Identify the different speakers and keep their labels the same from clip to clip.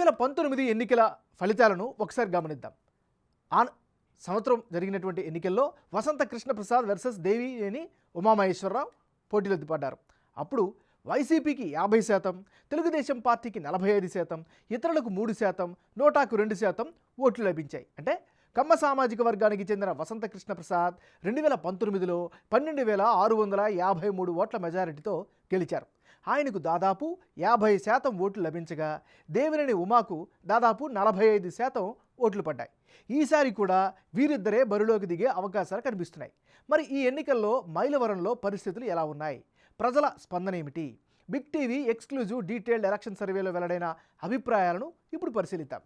Speaker 1: 2019 ఎన్నికల ఫలితాలను ఒకసారి గమనిద్దాం. ఆ సంవత్సరం జరిగినటువంటి ఎన్నికల్లో వసంత కృష్ణప్రసాద్ వర్సెస్ దేవినేని ఉమామహేశ్వరరావు పోటీలో దిగబడ్డారు. అప్పుడు వైసీపీకి 50%, తెలుగుదేశం పార్టీకి 45%, ఇతరులకు 3%, నోటాకు 2% ఓట్లు లభించాయి. అంటే కమ్మ సామాజిక వర్గానికి చెందిన వసంత కృష్ణప్రసాద్ 2019లో 12,653 ఓట్ల మెజారిటీతో గెలిచారు. ఆయనకు దాదాపు 50% ఓట్లు లభించగా దేవినేని ఉమాకు దాదాపు 45% ఓట్లు పడ్డాయి. ఈసారి కూడా వీరిద్దరే బరిలోకి దిగే అవకాశాలు కనిపిస్తున్నాయి. మరి ఈ ఎన్నికల్లో మైలవరంలో పరిస్థితులు ఎలా ఉన్నాయి? ప్రజల స్పందన ఏమిటి? Big TV exclusive detailed election సర్వేలో వెల్లడైన అభిప్రాయాలను ఇప్పుడు పరిశీలిద్దాం.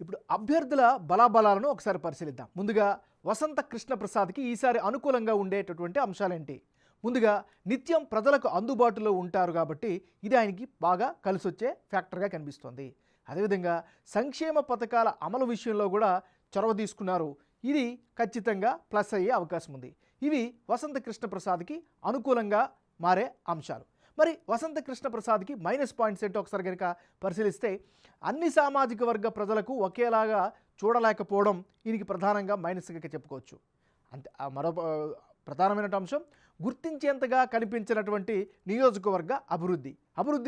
Speaker 1: ఇప్పుడు అభ్యర్థుల బలాబలాలను ఒకసారి పరిశీలిద్దాం. ముందుగా వసంత కృష్ణప్రసాద్కి ఈసారి అనుకూలంగా ఉండేటటువంటి అంశాలేంటి? ముందుగా నిత్యం ప్రజలకు అందుబాటులో ఉంటారు కాబట్టి ఇది ఆయనకి బాగా కలిసొచ్చే ఫ్యాక్టర్గా కనిపిస్తోంది. అదేవిధంగా సంక్షేమ పథకాల అమలు విషయంలో కూడా చొరవ తీసుకున్నారు. ఇది ఖచ్చితంగా ప్లస్ అయ్యే అవకాశం ఉంది. ఇవి వసంత కృష్ణప్రసాద్కి అనుకూలంగా మారే అంశాలు. మరి వసంత కృష్ణప్రసాద్కి మైనస్ పాయింట్స్ ఏంటో ఒకసారి కనుక పరిశీలిస్తే అన్ని సామాజిక వర్గ ప్రజలకు ఒకేలాగా చూడలేకపోవడం దీనికి ప్రధానంగా మైనస్గా చెప్పుకోవచ్చు. అంతే. మరో ప్రధానమైన అంశం గుర్తించేంతగా కనిపించినటువంటి నియోజకవర్గ అభివృద్ధి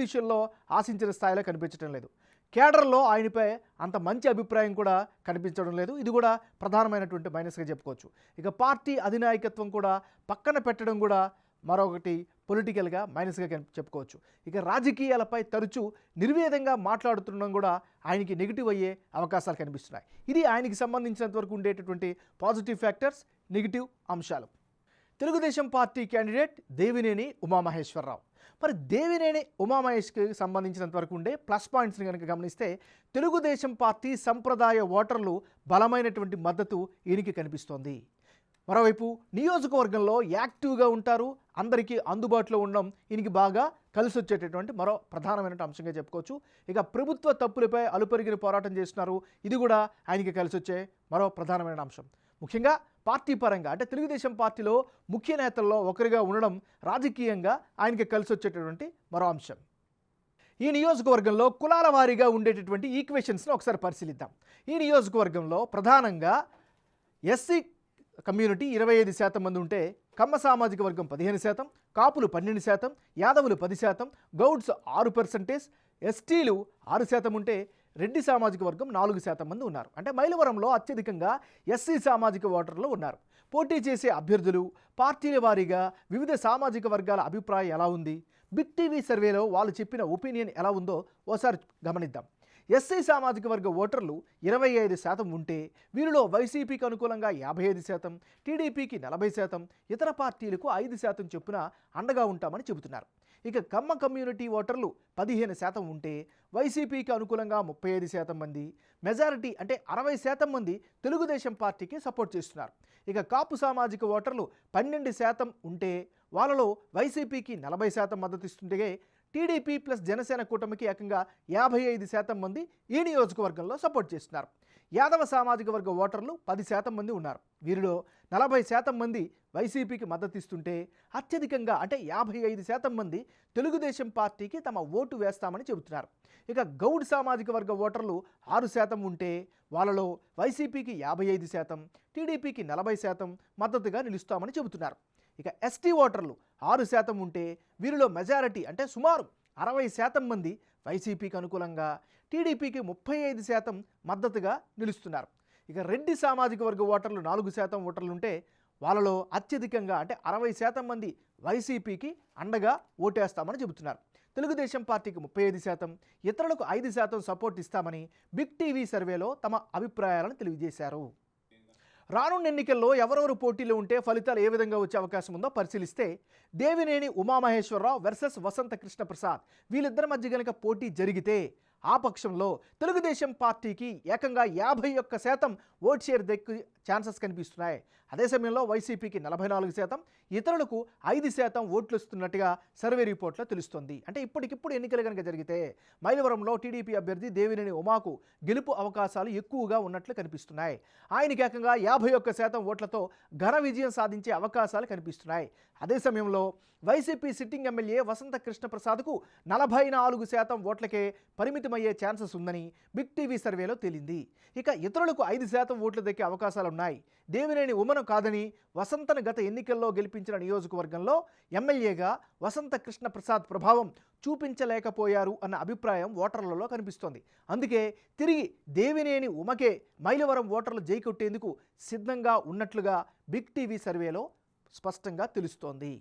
Speaker 1: విషయంలో ఆశించిన స్థాయిలో కనిపించడం లేదు. కేడర్లో ఆయనపై అంత మంచి అభిప్రాయం కూడా కనిపించడం లేదు. ఇది కూడా ప్రధానమైనటువంటి మైనస్గా చెప్పుకోవచ్చు. ఇక పార్టీ అధినాయకత్వం కూడా పక్కన పెట్టడం కూడా మరొకటి పొలిటికల్గా మైనస్గా చెప్పుకోవచ్చు. ఇక రాజకీయాలపై తరచూ నిర్వేదంగా మాట్లాడుతుండడం కూడా ఆయనకి నెగిటివ్ అయ్యే అవకాశాలు కనిపిస్తున్నాయి. ఇది ఆయనకి సంబంధించినంత వరకు ఉండేటటువంటి పాజిటివ్ ఫ్యాక్టర్స్, నెగిటివ్ అంశాలు. Telugu Desam party candidate Devineni Umamaheswara Rao. మరి దేవినేని ఉమామహేష్కి సంబంధించినంత వరకు ఉండే ప్లస్ పాయింట్స్ని కనుక గమనిస్తే తెలుగుదేశం పార్టీ సంప్రదాయ ఓటర్లు బలమైనటువంటి మద్దతు ఈయనకి కనిపిస్తోంది. మరోవైపు నియోజకవర్గంలో యాక్టివ్గా ఉంటారు, అందరికీ అందుబాటులో ఉండడం ఈయనకి బాగా కలిసి వచ్చేటటువంటి మరో ప్రధానమైన అంశంగా చెప్పుకోవచ్చు. ఇక ప్రభుత్వ తప్పులపై అలుపెరిగిన పోరాటం చేస్తున్నారు. ఇది కూడా ఆయనకి కలిసి వచ్చే మరో ప్రధానమైన అంశం. ముఖ్యంగా పార్టీ పరంగా అంటే తెలుగుదేశం పార్టీలో ముఖ్య నేతల్లో ఒకరిగా ఉండడం రాజకీయంగా ఆయనకి కలిసి వచ్చేటటువంటి మరో అంశం. ఈ నియోజకవర్గంలో కులాల వారీగా ఉండేటటువంటి ఈక్వేషన్స్ని ఒకసారి పరిశీలిద్దాం. ఈ నియోజకవర్గంలో ప్రధానంగా ఎస్సీ కమ్యూనిటీ 25% మంది ఉంటే కమ్మ సామాజిక వర్గం 15%, కాపులు 12%, యాదవులు 10%, గౌడ్స్ 6%, ఎస్టీలు 6% ఉంటే రెడ్డి సామాజిక వర్గం 4% మంది ఉన్నారు. అంటే మైలవరంలో అత్యధికంగా ఎస్సీ సామాజిక ఓటర్లు ఉన్నారు. పోటీ చేసే అభ్యర్థులు పార్టీల వారీగా వివిధ సామాజిక వర్గాల అభిప్రాయం ఎలా ఉంది? బిగ్ టీవీ సర్వేలో వాళ్ళు చెప్పిన ఒపీనియన్ ఎలా ఉందో ఓసారి గమనిద్దాం. ఎస్సీ సామాజిక వర్గ ఓటర్లు 25% ఉంటే వీరిలో వైసీపీకి అనుకూలంగా 55%, టీడీపీకి 40%, ఇతర పార్టీలకు 5% చొప్పున అండగా ఉంటామని చెబుతున్నారు. ఇక కమ్మ కమ్యూనిటీ ఓటర్లు 15% ఉంటే వైసీపీకి అనుకూలంగా 35% మంది, మెజారిటీ అంటే 60% మంది తెలుగుదేశం పార్టీకి సపోర్ట్ చేస్తున్నారు. ఇక కాపు సామాజిక ఓటర్లు 12% ఉంటే వాళ్ళలో వైసీపీకి 40% మద్దతు ఇస్తుంటే టీడీపీ ప్లస్ జనసేన కూటమికి ఏకంగా 55% మంది ఈ నియోజకవర్గంలో సపోర్ట్ చేస్తున్నారు. యాదవ సామాజిక వర్గ ఓటర్లు 10% మంది ఉన్నారు. వీరిలో 40% మంది వైసీపీకి మద్దతు ఇస్తుంటే అత్యధికంగా అంటే 55% మంది తెలుగుదేశం పార్టీకి తమ ఓటు వేస్తామని చెబుతున్నారు. ఇక గౌడ్ సామాజిక వర్గ ఓటర్లు 6% ఉంటే వాళ్ళలో వైసీపీకి 55%, టీడీపీకి 40% మద్దతుగా నిలుస్తామని చెబుతున్నారు. ఇక ఎస్టీ ఓటర్లు 6% ఉంటే వీరిలో మెజారిటీ అంటే సుమారు 60% మంది వైసీపీకి అనుకూలంగా, టీడీపీకి 35% మద్దతుగా నిలుస్తున్నారు. ఇక రెడ్డి సామాజిక వర్గ ఓటర్లు 4% ఓటర్లు ఉంటే వాళ్ళలో అత్యధికంగా అంటే 60% మంది వైసీపీకి అండగా ఓటేస్తామని చెబుతున్నారు. తెలుగుదేశం పార్టీకి 35%, ఇతరులకు 5% సపోర్ట్ ఇస్తామని బిగ్ టీవీ సర్వేలో తమ అభిప్రాయాలను తెలియజేశారు. రానున్న ఎన్నికల్లో ఎవరెవరు పోటీలో ఉంటే ఫలితాలు ఏ విధంగా వచ్చే అవకాశం ఉందో పరిశీలిస్తే దేవినేని ఉమామహేశ్వరరావు వర్సెస్ వసంత కృష్ణప్రసాద్ వీళ్ళిద్దరి మధ్య గనక పోటీ జరిగితే ఆ పక్షంలో తెలుగుదేశం పార్టీకి ఏకంగా 51% ఓట్ షేర్ దక్కే ఛాన్సెస్ కనిపిస్తున్నాయి. అదే సమయంలో వైసీపీకి 44%, ఇతరులకు 5% ఓట్లు వస్తున్నట్టుగా సర్వే రిపోర్ట్లో తెలుస్తోంది. అంటే ఇప్పటికిప్పుడు ఎన్నికలు కనుక జరిగితే మైలవరంలో టీడీపీ అభ్యర్థి దేవినేని ఉమాకు గెలుపు అవకాశాలు ఎక్కువగా ఉన్నట్లు కనిపిస్తున్నాయి. ఆయనకి ఏకంగా 51% ఓట్లతో ఘన విజయం సాధించే అవకాశాలు కనిపిస్తున్నాయి. అదే సమయంలో వైసీపీ సిట్టింగ్ ఎమ్మెల్యే వసంత కృష్ణప్రసాద్కు 44% ఓట్లకే పరిమితమయ్యే ఛాన్సెస్ ఉందని బిగ్ టీవీ సర్వేలో తేలింది. ఇక ఇతరులకు 5% ఓట్లు దక్కే అవకాశాలున్నాయి. దేవినేని ఉమను కాదని వసంతను గత ఎన్నికల్లో గెలిపించిన నియోజకవర్గంలో ఎమ్మెల్యేగా వసంత కృష్ణప్రసాద్ ప్రభావం చూపించలేకపోయారు అన్న అభిప్రాయం ఓటర్లలో కనిపిస్తోంది. అందుకే తిరిగి దేవినేని ఉమకే మైలవరం ఓటర్లు జైకొట్టేందుకు సిద్ధంగా ఉన్నట్లుగా బిగ్ టీవీ సర్వేలో స్పష్టంగా తెలుస్తోంది.